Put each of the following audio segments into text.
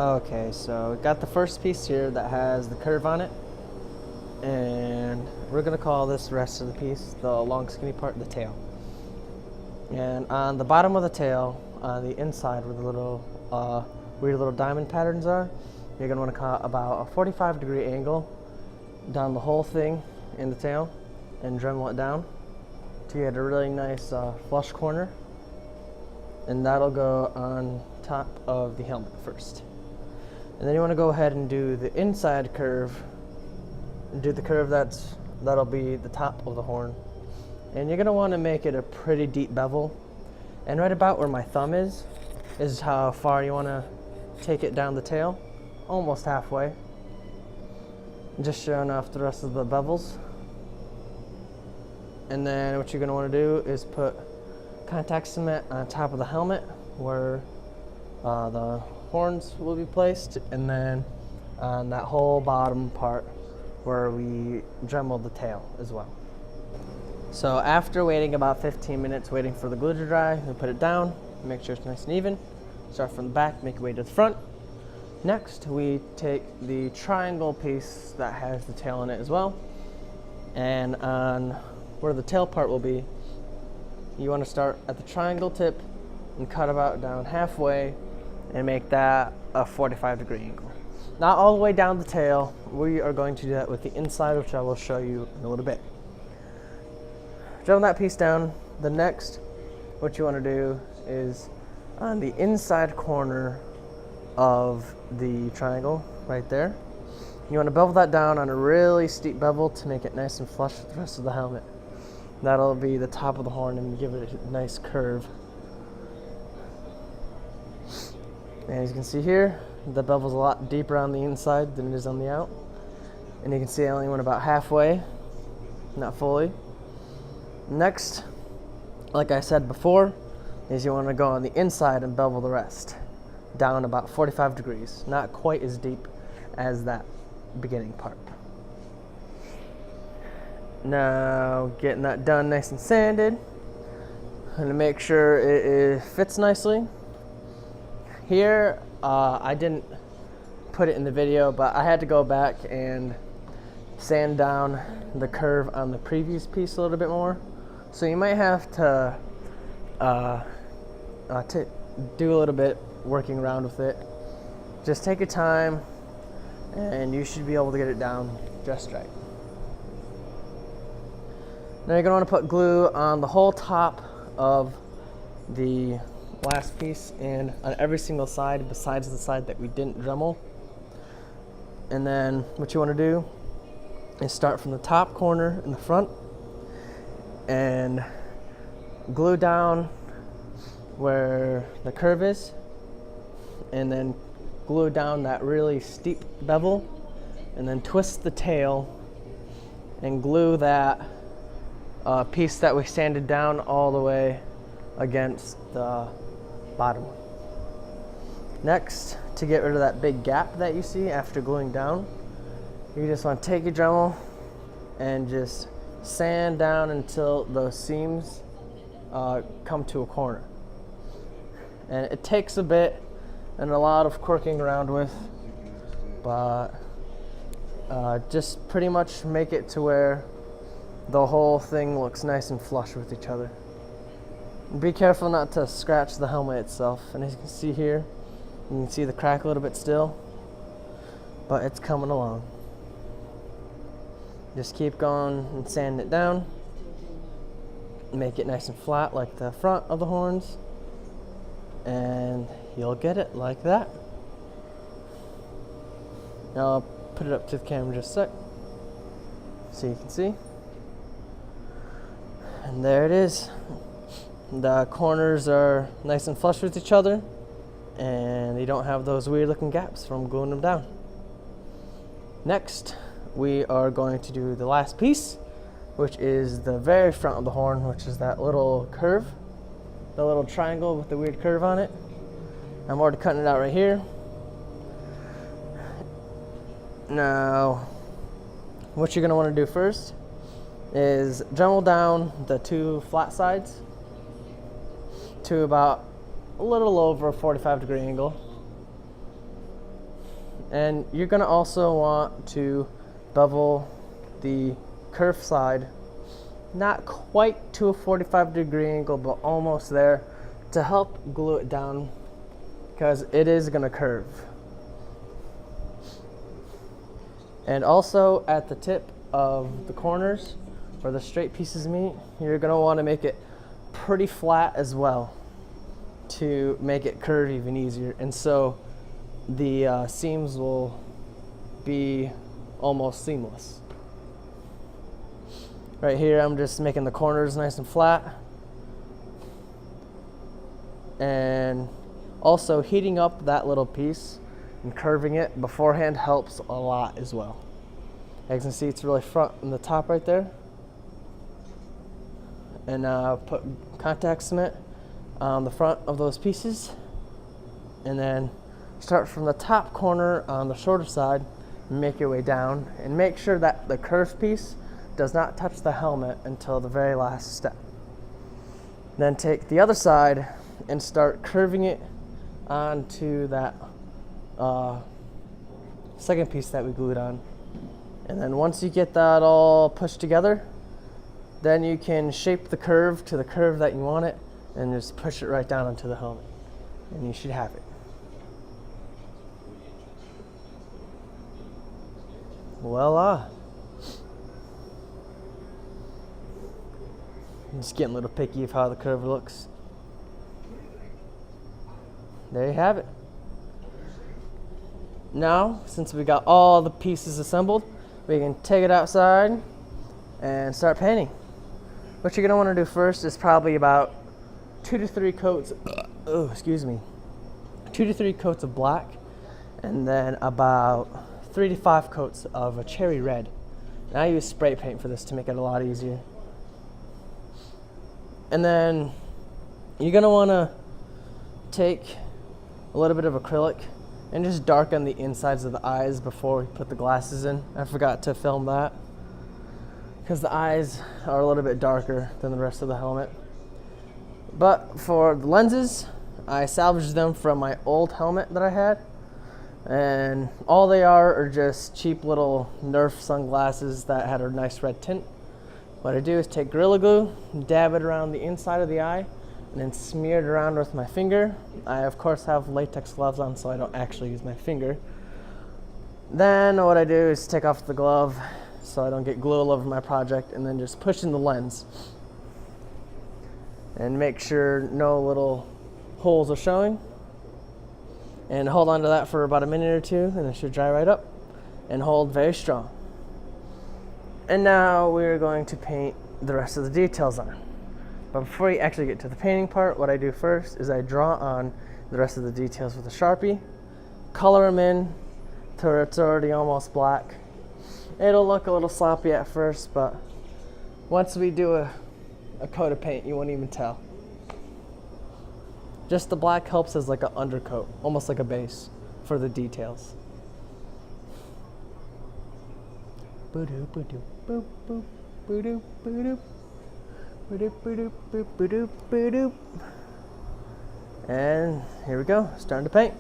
Okay, so we got the first piece here that has the curve on it, and we're gonna call this rest of the piece, the long skinny part, the tail. And on the bottom of the tail, on the inside where the little weird little diamond patterns are, you're gonna want to cut about a 45-degree angle down the whole thing in the tail and Dremel it down to get a really nice flush corner, and that'll go on top of the helmet first. And then you want to go ahead and do the inside curve, and do the curve that'll be the top of the horn. And you're going to want to make it a pretty deep bevel. And right about where my thumb is how far you want to take it down the tail, almost halfway. Just showing off the rest of the bevels. And then what you're going to want to do is put contact cement on top of the helmet where the horns will be placed, and then on that whole bottom part where we dremeled the tail as well. So after waiting about 15 minutes waiting for the glue to dry, we put it down, make sure it's nice and even. Start from the back, make your way to the front. Next, we take the triangle piece that has the tail in it as well, and on where the tail part will be, you want to start at the triangle tip and cut about down halfway and make that a 45-degree angle. Not all the way down the tail. We are going to do that with the inside, which I will show you in a little bit. Dremel that piece down. The next, what you want to do is on the inside corner of the triangle, right there, you want to bevel that down on a really steep bevel to make it nice and flush with the rest of the helmet. That'll be the top of the horn and give it a nice curve. And as you can see here, the bevel's a lot deeper on the inside than it is on the out. And you can see I only went about halfway, not fully. Next, like I said before, is you want to go on the inside and bevel the rest down about 45 degrees, not quite as deep as that beginning part. Now, getting that done nice and sanded, I'm going to make sure it fits nicely. Here, I didn't put it in the video, but I had to go back and sand down the curve on the previous piece a little bit more. So you might have to do a little bit working around with it. Just take your time and you should be able to get it down just right. Now you're going to want to put glue on the whole top of the last piece and on every single side besides the side that we didn't Dremel. And then what you want to do is start from the top corner in the front and glue down where the curve is, and then glue down that really steep bevel, and then twist the tail and glue that piece that we sanded down all the way against the bottom. Next, to get rid of that big gap that you see after gluing down, you just want to take your Dremel and just sand down until those seams come to a corner. And it takes a bit and a lot of quirking around with, but just pretty much make it to where the whole thing looks nice and flush with each other. Be careful not to scratch the helmet itself. And as you can see here, you can see the crack a little bit still, but it's coming along. Just keep going and sanding it down. Make it nice and flat like the front of the horns, and you'll get it like that. Now I'll put it up to the camera just a sec so you can see. And there it is. The corners are nice and flush with each other, and you don't have those weird looking gaps from gluing them down. Next, we are going to do the last piece, which is the very front of the horn, which is that little curve, the little triangle with the weird curve on it. I'm already cutting it out right here. Now, what you're going to want to do first is Dremel down the two flat sides to about a little over a 45-degree angle. And you're gonna also want to bevel the kerf side, not quite to a 45-degree angle, but almost there, to help glue it down, because it is gonna curve. And also at the tip of the corners where the straight pieces meet, you're gonna wanna make it pretty flat as well to make it curve even easier. And so the seams will be almost seamless. Right here, I'm just making the corners nice and flat. And also heating up that little piece and curving it beforehand helps a lot as well. As you can see, it's really front in the top right there. And put contact cement on the front of those pieces. And then start from the top corner on the shorter side and make your way down. And make sure that the curved piece does not touch the helmet until the very last step. Then take the other side and start curving it onto that second piece that we glued on. And then once you get that all pushed together, then you can shape the curve to the curve that you want it and just push it right down onto the helmet. And you should have it. Voila. I'm just getting a little picky of how the curve looks. There you have it. Now, since we got all the pieces assembled, we can take it outside and start painting. What you're gonna wanna do first is probably about 2 to 3 coats, 2 to 3 coats of black, and then about 3 to 5 coats of a cherry red. And I use spray paint for this to make it a lot easier. And then you're gonna wanna take a little bit of acrylic and just darken the insides of the eyes before we put the glasses in. I forgot to film that because the eyes are a little bit darker than the rest of the helmet. But for the lenses, I salvaged them from my old helmet that I had. And all they are just cheap little Nerf sunglasses that had a nice red tint. What I do is take Gorilla Glue, dab it around the inside of the eye, and then smear it around with my finger. I of course have latex gloves on, so I don't actually use my finger. Then what I do is take off the glove so I don't get glue all over my project, and then just push in the lens. And make sure no little holes are showing. And hold on to that for about a minute or two, and it should dry right up. And hold very strong. And now we're going to paint the rest of the details on. But before you actually get to the painting part, what I do first is I draw on the rest of the details with a Sharpie, color them in till it's already almost black. It'll look a little sloppy at first, but once we do a coat of paint, you won't even tell. Just the black helps as like an undercoat, almost like a base for the details. Boo-doo, boo-doo, boop, boop, boo-doo, boo-doo. And here we go, starting to paint.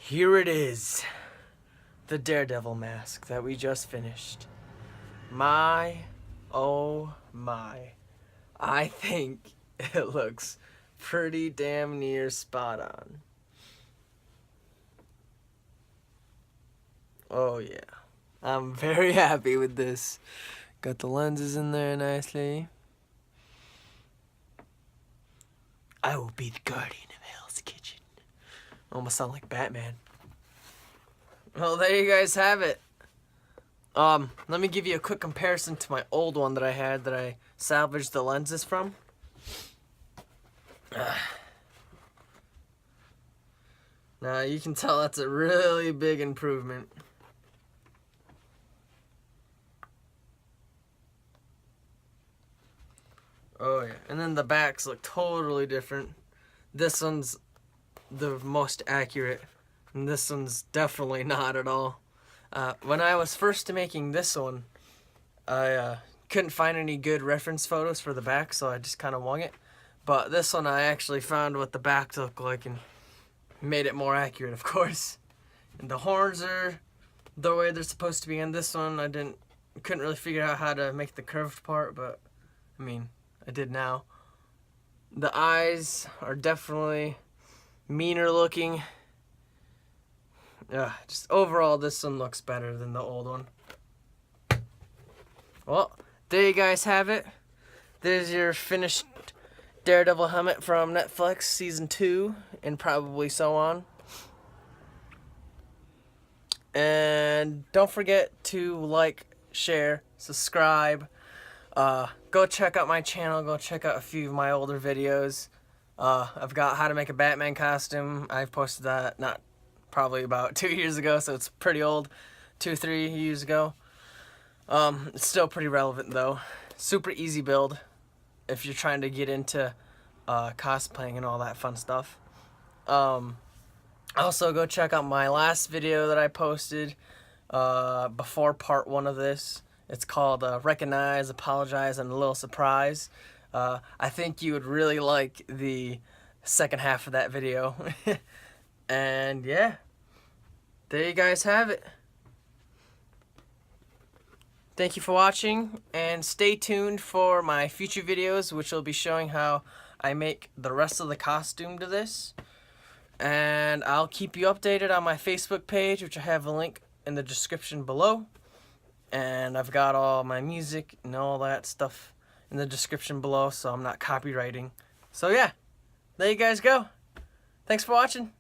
Here it is, the Daredevil mask that we just finished. My, oh my, I think it looks pretty damn near spot on. Oh yeah. I'm very happy with this. Got the lenses in there nicely. I will be the guardian of Hell's Kitchen. Almost sound like Batman. Well, there you guys have it. Let me give you a quick comparison to my old one that I had that I salvaged the lenses from. Now you can tell that's a really big improvement. Oh yeah, and then the backs look totally different. This one's the most accurate, and this one's definitely not at all. When I was first making this one, I couldn't find any good reference photos for the back, so I just kind of wung it. But this one I actually found what the back looked like and made it more accurate, of course. And the horns are the way they're supposed to be in this one. Couldn't really figure out how to make the curved part, but I mean, I did now. The eyes are definitely meaner looking. Just overall, this one looks better than the old one. Well, there you guys have it. There's your finished Daredevil helmet from Netflix Season 2, and probably so on. And don't forget to like, share, subscribe. Go check out my channel. Go check out a few of my older videos. I've got how to make a Batman costume. I've posted that probably about 2 years ago, so it's pretty old. 2-3 years ago. It's still pretty relevant though. Super easy build if you're trying to get into cosplaying and all that fun stuff. Also go check out my last video that I posted before part 1 of this. It's called Recognize, Apologize, and a Little Surprise. I think you would really like the second half of that video. And yeah, there you guys have it. Thank you for watching, and stay tuned for my future videos, which will be showing how I make the rest of the costume to this. And I'll keep you updated on my Facebook page, which I have a link in the description below. And I've got all my music and all that stuff in the description below, so I'm not copywriting. So yeah, there you guys go. Thanks for watching.